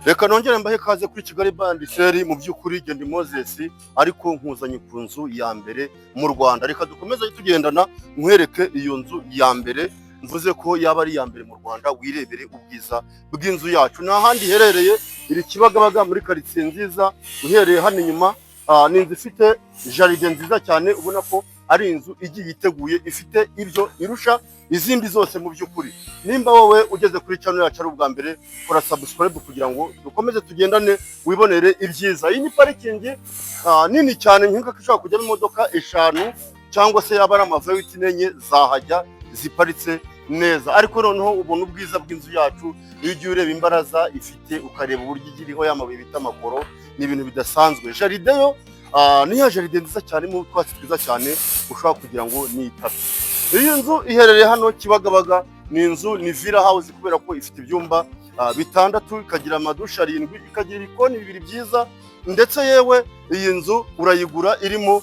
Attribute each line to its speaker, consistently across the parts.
Speaker 1: Reka nongere mbahe kaze kuri Kigali Bandiseri. Mu by'ukuri Gendi Moses ariko nkuzanye ku nzu ya mbere mu Rwanda. Reka dukomeze tugendana nkwereke iyo nzu ya mbere, mvuze ko yaba ari iya mbere mu Rwanda. Wirebere ubwiza bw'inzu yacu. Nta handi iherereye, iri Kibagabaga muri quartier nziza. Uhereye hano inyuma ni inzu ifite jaride nziza cyane, ubona ko ari inzu igiye iteguye, ifite ibyo irusha izindi zose. Mu by'ukuri nimba wowe ugeze kuri channel yacu ari ubwa mbere, kora subscribe kugira ngo dukomeze tugendane wibonere ibyiza. Iyi ni parikingi nini cyane, nk'uko ishobora kujyamo imodoka 5 cyangwa se yaba ari amavewiti nenye zahajya ziparitse neza. Ariko noneho ubona ubwiza bw'inzu yacu iyo ugiye ureba imbaraza ifite, ukareba uburyo igiriho y'amabuye bita amakoro, ni ibintu bidasanzwe. Jaride yo ni ya jaride nziza cyane mu twatsi twiza cyane, ushobora kugira ngo ni itatu. Iyi nzu iherereye hano Kibagabaga, ni inzu ni villa house kubera ko ifite ibyumba 6, ikagira amadusha 7, ikagira ibikoni 2 byiza, ndetse yewe iyi nzu urayigura irimo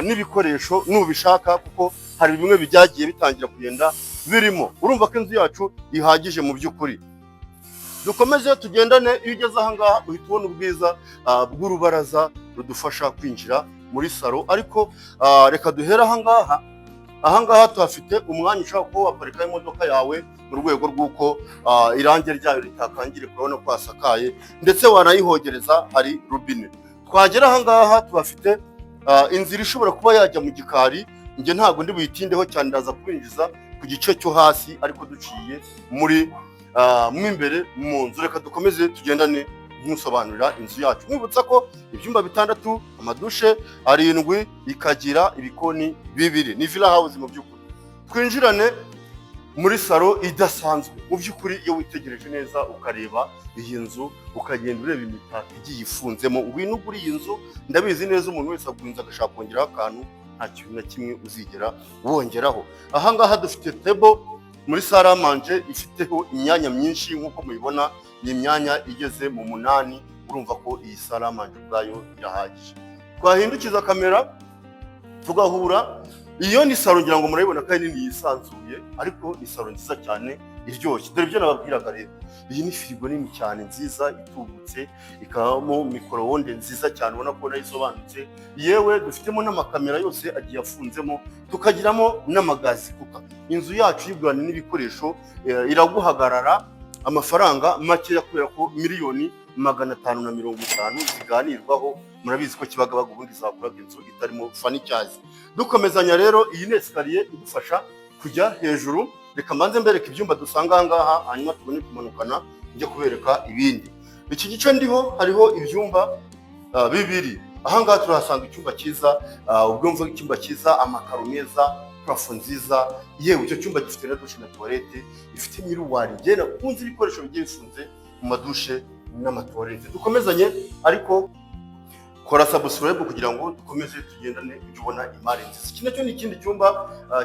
Speaker 1: n'ibikoresho nubishaka, kuko hari bimwe bijyagiye bitangira kugenda birimo. Urumva ko inzu yacu ihagije mu by'ukuri. Dukomeze tugendane. Iyo ugeze aha ngaha uhita ubona ubwiza bw'urubaraza rudufasha kwinjira muri salo. Ariko reka duhere aha ngaha. Aha ngaha tuhafite umwanya ushobora kuba waparika imodoka yawe mu rwego rw'uko irangi ryayo ritakangire, kurabona ko hasakaye, ndetse wanayihogereza, hari rubine. Twagera aha ngaha tuhafite inzira ishobora kuba yajya mu gikari. Njye ntabwo ndi buyitindeho cyane, ndaza kwinjiza ku gice cyo hasi ariko duciye muri mo imbere mu nzu. Reka dukomeze tugendane nkusobanurira inzu yacu, mwibutsa ko ibyumba 6, amadushe 7, ikagira ibikoni 2. Ni villa house mu by'ukuri. Twinjirane muri salo idasanzwe. Mu by'ukuri iyo witegereje neza ukareba iyi nzu, ukagenda ureba imitako igiye ifunzemo, ngwino ugura iyi nzu. Ndabizi neza umuntu wese agunze agashaka kongeraho akantu, nta kintu na kimwe uzigera wongeraho. Aha ngaha dufite table muri salle à manger ifiteho imyanya myinshi, nk'uko mubibona ni imyanya igeze mu 8. Urumva ko iyi salle à manger ubwayo irahagije. Twahindukiza kamera tugahura. Iyo ni salo, ngira ngo murayibona ko ari nini yisanzuye, ariko ni salo nziza cyane iryoshye. Dore ibyo nababwiraga rero, iyi ni firigo nini cyane nziza itubutse, ikabamo micro-onde nziza cyane, ubona ko nayo isobanutse. Yewe dufitemo n'amakamera yose agiye afunzemo, tukagiramo n'amagazi kuka. Inzu yacu y'igurana n'ibikoresho iraguhagarara amafaranga makeya, kubera ko miliyoni 550 ziganirwaho. Murabizi ko Kibagabaga ubundi zakuraga inzu itarimo furnitures. Dukomezanya rero, iyi ni escalier idufasha kujya hejuru. Reka mbanze mbereka ibyumba dusanga aha ngaha, hanyuma tubone kumanukana njye kubereka ibindi. Iki gice ndiho hariho ibyumba 2. Aha ngaha turahasanga icyumba cyiza, ubwo mvuga icyumba cyiza, amakaro meza, parafo nziza. Yewe icyo cyumba gifite na dushe na toilette, ifite miruwari. Njye nakunze ibikoresho bigiye bifunze mu madushe n'amatoilette. Dukomezanye, ariko kora subscribe kugira ngo dukomeze tugendane ujye ubona imari nziza. Iki nacyo ni ikindi cyumba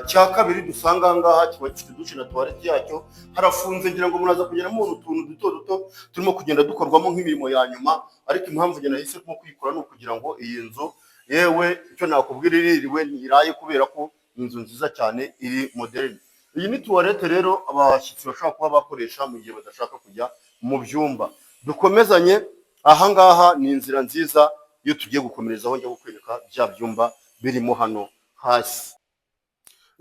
Speaker 1: cya 2 dusanga aha ngaha, kiba gifite dushe na toilette yacyo. Harafunze, ngira ngo muraza kugeramo utuntu duto turimo kugenda dukorwamo nk'imirimo ya nyuma. Ariko impamvu njye nahise ko kuyikora ni ukugira ngo iyi nzu, yewe icyo nakubwira, iririwe ntiraye, kubera ko inzu nziza cyane iri moderne. Iyi ni toilette rero abashyitsi bashobora kuba bakoresha mu gihe badashaka kujya mu byumba. Dukomezanye. Aha ngaha ni inzira nziza. Iyo tugiye gukomerezaho njya kukwereka bya byumba birimo hano hasi.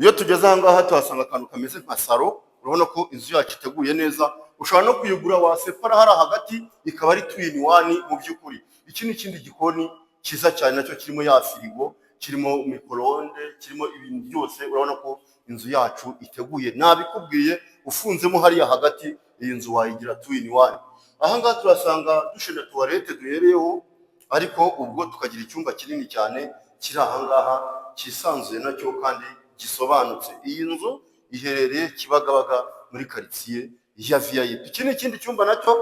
Speaker 1: Iyo tugeze aha ngaha tuhasanga akantu kameze nka salo. Urabona ko inzu yacu iteguye neza. Ushobora no kuyigura wasepara hari hagati, ikaba ari 2-in-1 mu by'ukuri. Iki ni ikindi gikoni cyiza cyane, nacyo kirimo ya firigo, kirimo micro-onde, kirimo ibintu byose. Urabona ko inzu yacu iteguye. Nabikubwiye, ufunzemo hariya hagati, iyi nzu wayigira 2-in-1. Aha ngaha turasanga dushe na toilette duhereyeho, ariko ubwo tukagira icyumba kinini cyane kiri aha ngaha, cyisanzuye nacyo kandi gisobanutse. Iyi nzu iherereye Kibagabaga muri quartier ya VIP. Iki ni ikindi cyumba nacyo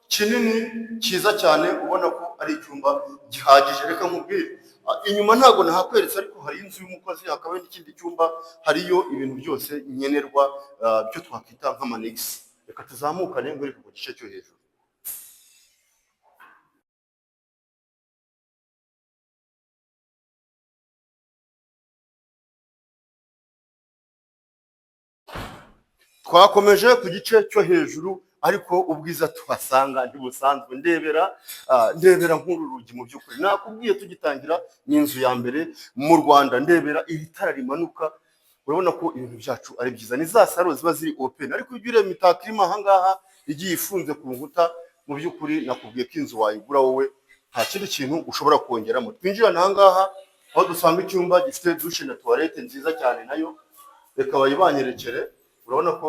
Speaker 1: kinini cyiza cyane, ubona ko ari icyumba gihagije. Reka nkubwire, inyuma ntago nahakweretse, ariko hari inzu y'umukozi, hakaba n'ikindi cyumba, hariyo ibintu byose nkenerwa byo twakwita nk'amanegisi. Reka tuzamukane ngwereke ku gice cyo hejuru. Twakomeje ku gice cyo hejuru. ariko ubwiza tuhasanga ntibusanzwe. Ndebera nk'uru rugi mu by'ukuri nakubwiye tugitangira, ni inzu ya mbere mu Rwanda. Ndebera iri tara rimanuka, urabona ko ibintu byacu ari byiza. Ni za salo ziba ziri open, ariko iyo ureba imitako irimo ahangaha igiye ifunze ku nkuta, mu by'ukuri nakubwiye ko inzu wayigura wowe nta kindi kintu ushobora kongeramo. Twinjirana ahangaha aho dusanga icyumba gifite dushe na toilette nziza cyane, nayo reka bayibanyerekere. Urabona ko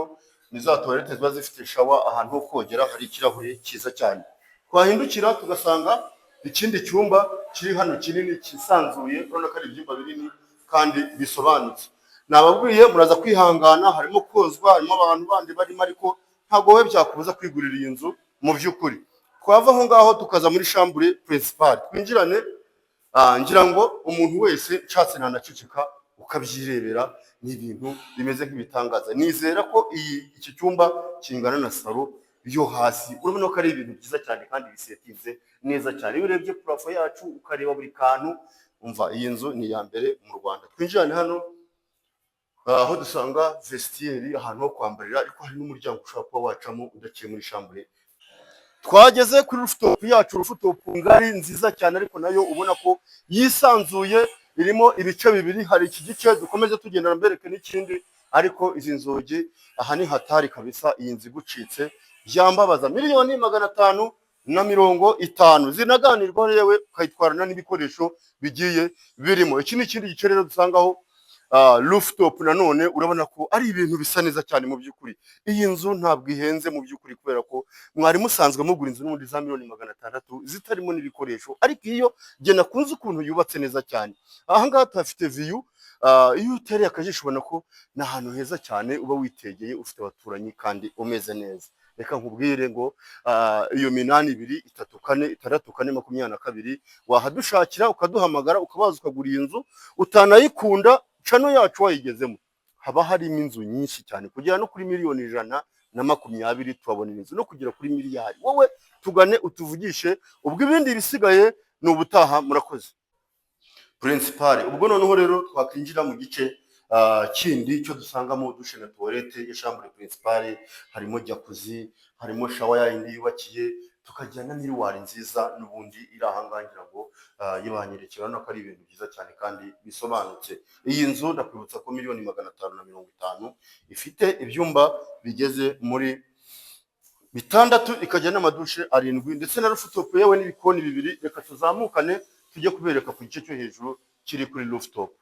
Speaker 1: ni za toilette ziba zifite shawa, ahantu ho kogera hari ikirahure cyiza cyane. Twahindukira tugasanga ikindi cyumba kiri hano kinini kisanzuye, urabona ko ari ibyumba binini kandi bisobanutse. Nababwiye muraza kwihangana, harimo kozwa, harimo abantu bandi barimo, ariko ntabwo wowe byakubuza kwigurira iyi nzu mu by'ukuri. Twava aho ngaho tukaza muri chambre principale, twinjirane. Ngira ngo umuntu wese nshatse ntanaceceka ukabyirebera, ni ibintu bimeze nk'ibitangaza. Nizera ko iki cyumba kingana na salo yo hasi. Urabona ko ari ibintu byiza cyane kandi bisetinze neza cyane. Iyo urebye plafo yacu ukareba buri kantu, umva iyi nzu ni iya mbere mu Rwanda. Twinjirane hano aho dusanga vestiaire, ahantu ho kwambarira, ariko hari n'umuryango ushobora kuba wacamo udaciye muri chambre. Twageze kuri rooftop yacu, rooftop ngari nziza cyane, ariko nayo ubona ko yisanzuye, irimo ibice bibiri. Hari iki gice dukomeze tugendana mbereke n'ikindi, ariko izi nzugi aha ni hatari kabisa. Iyi nzu igucitse byambabaza. $550,000 zinaganirwa, yewe ukayitwarana n'ibikoresho bigiye birimo. Iki ni ikindi gice rero dusangaho rooftop. Nanone urabona ko ari ibintu bisa neza cyane mu by'ukuri. Iyi nzu ntabwo ihenze mu by'ukuri, kubera ko mwari musanzwe mugura inzu n'ubundi za $600,000 zitarimo n'ibikoresho, ariko iyo jye nakunze ukuntu yubatse neza cyane. Ahangaha tuhafite view, iyo utereye akajisho ubona ko ni ahantu heza cyane, uba witegeye, ufite abaturanyi kandi umeze neza. Reka nkubwire ngo iyo 824642 wahadushakira, ukaduhamagara, ukabaza ukagura iyi nzu. Utanayikunda chano yacu wayigezemo, haba harimo inzu nyinshi cyane, kugera no kuri $120,000 tubabona inzu, no kugera kuri miliyari. Wowe tugane utuvugishe, ubwo ibindi bisigaye ni ubutaha. Murakoze. Principale, ubwo noneho rero twakwinjira mu gice kindi cyo dusangamo dushe na toilette ya chambre principale. Harimo jacuzzi, harimo shower yindi yubakiye, tukagira na miruwari nziza n'ubundi iri ahangangira ngo yibanyerekera. No ko ari ibintu byiza cyane kandi bisobanutse. Iyi nzu ndakwibutsa ko $550,000 ifite ibyumba bigeze muri 6, ikagira n'amadushe 7, ndetse na rooftop yewe n'ibikoni 2. Reka tuzamukane tujye kubereka ku gice cyo hejuru kiri kuri rooftop.